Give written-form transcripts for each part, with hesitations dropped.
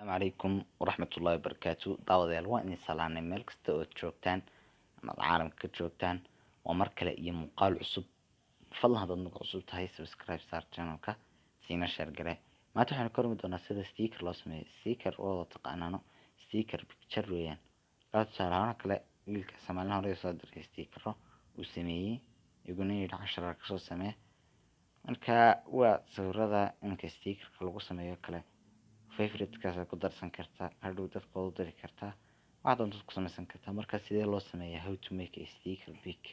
عليكم ورحمة الله وبركاته daawadayaal waan idin salaanay meel kasta oo joogtaan ama caalamka ka joogtaan waa mar kale iyo muuqaal cusub fadlan haddaad nagu cusub tahay subscribe saar channelka siina share gare maanta waxaan ka hormi doonaa sida sticker loo sameeyo sticker oo taqaanaano sticker picture weeyaan tusaale ahaan kale wiilka Soomaaliland hore soo diray stickero uu sameeyey iguna yidhi cashar ka soo samee marka waa sawirada inka stickerka lagu sameeyo kale favorite-kaas ku darsan kartaa hadhow dadka u diri kartaa waxaad doonto ku samaysan kartaa marka sidee loo sameeyaa how to make a sticker big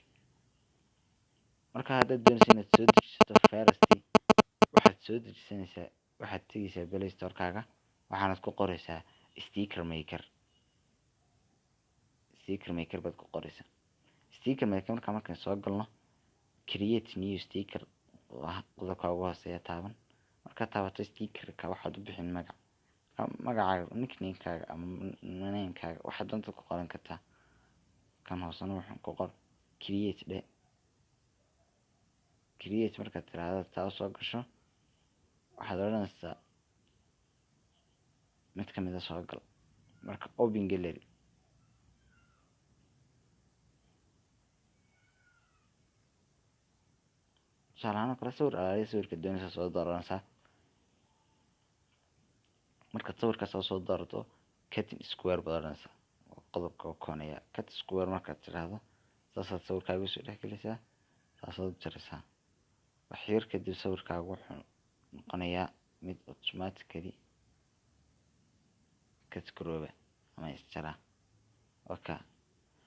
marka haddaad doonayso inaad soo dejisato first waxaad tegaysaa Play Store-kaaga waxaanad ku qoraysaa sticker maker baad ku qoraysaa sticker maker markaan soo galno create new sticker qodobka ugu hooseeya taaban marka taabato stickerka waxaad u bixin magacaaga nickname-kaaga ama name-kaaga waxaad doonto ku qoran kartaa kan hoosena waxaan ku qor create markaad tiraahdo taa soo gasho waxaad odhanaysaa mid ka mid ah soo gal marka open gallery tusaalahaan kala sawirka doonaysa soo dooranaysaa markaad sawirkaas soo doorato cutting square baad odhanaysaa qodobka koonaya cut square markaad tiraahdo saasaad sawirkaaga soo dhex gelaysaa saasaad jaraysaa wax yar kadib sawirkaaga wuxuu noqonayaa mid automatically cut garooba ama isjara okay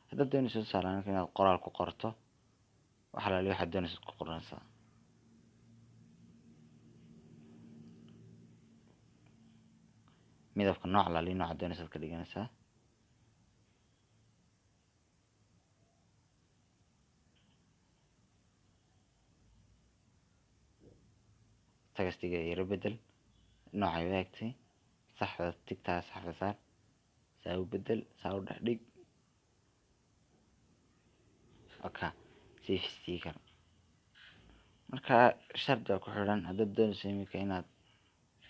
haddaad doonayso tusaalahaan inaad qoraal ku qorto waxa la leeyahay waxaad doonayso ku qoranaysaa midabka nooc la leeyahay nooca doonayso ka dhiganaysaa tagastiga yara bedel nooca ay wadaagtay saxda tigtaa saxda saar saa u bedel saa u dhex dhig okay save sticker marka shardi ku xiran haddaad doonayso imika inaad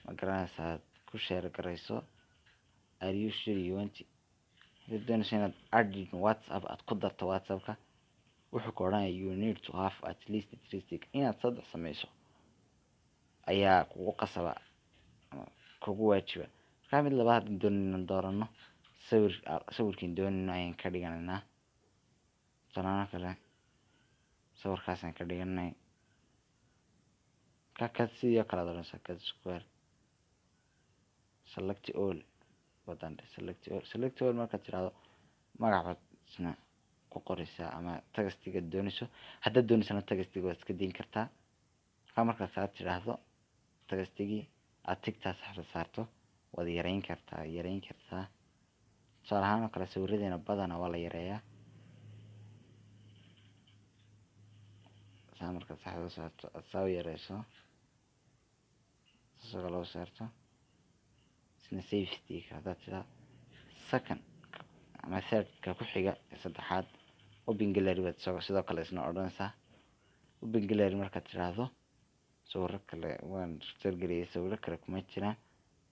magaranaysaa ku share garayso are you sure you want haddaad doonayso inaad add WhatsApp aad ku darto WhatsApp-ka wuxuu ku odhanayaa you need to have at least 3 stickers inaad 3 samayso ayaa kugu qasaba ama kugu waajiba marka mid labaad doonano sawirkiin doonayno ayaan ka dhiganaynaa tanana kale sawirkaasaan ka dhiganay ka sidoo kale doonaysa cut square select all wadanda select all marka tiraahdo magacaasna ku qoraysaa ama tagastiga doonayso haddaad doonaysana tagastiga waad iska deyn kartaa marka aad tiraahdo tagastigii aad tigtaa saxda saarto waad yareyn kartaa tusaale ahaan kale sawiradeena badana waa la yareeyaa marka saxda saarto aad soo yareyso soo loo saarto sina save sticker haddaad tiraahdo second ama third-ka ku xiga saddexaad open gallery baad sidoo kale isna odhanaysaa open gallery markaad tiraahdo sawirro kale waan tirgeliyay sawirro kale kuma jiraan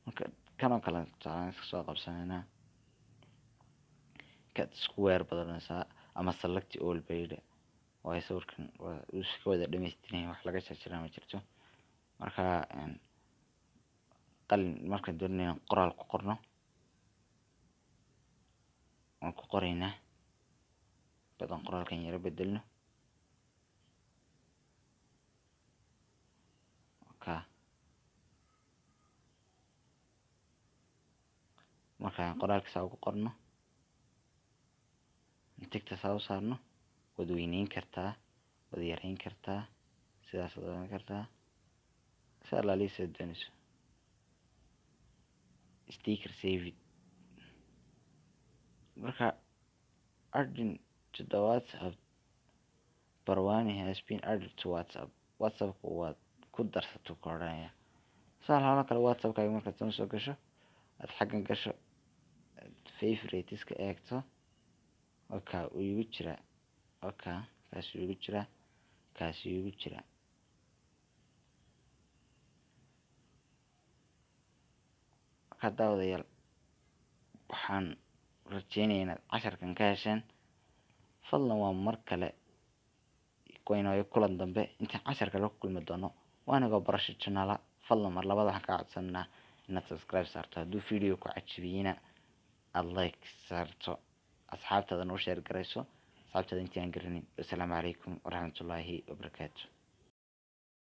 marka kanoo kale tusaale soo qabsanaynaa cut square baad odhanaysaa ama select all bayda waa sawirkan waa iska wada dhameystiran wax laga jarjaraa ma jirto marka qalin markaan doonayno qoraal ku qorno waan ku qoraynaa badan qoraalkan yara bedelno okay markaan qoraalka saa ku qorno tigta saa u saarno waad weyneyn kartaa waad yareyn kartaa sidaas waad oran kartaa si alaaliisa doonayso sticker save it marka adding to the WhatsApp Barwani has been added to WhatsApp waad ku darsato koodhanaya tusaale kale WhatsApp-kaaga markaad soo gasho aad xaggan gasho favorites-ka eegto okay uu igu jira okay kaasi igu jira ka daawadayaal waxaan rajeynayaa inaad casharkan ka hesheen. fadlan waa mar kale kuwaynayo kulan dambe intaan casharka la kulmi doono waanigoo barasho channel fadlan mar labada waxaan ka codsanaa inaad subscribe saarto hadduu video ku cajibiyeyna aad like saarto asxaabtaada noo share garayso asxaabtaada intii aan garanin. Assalaamu calaykum waraxmatullaahi wabarakaatu.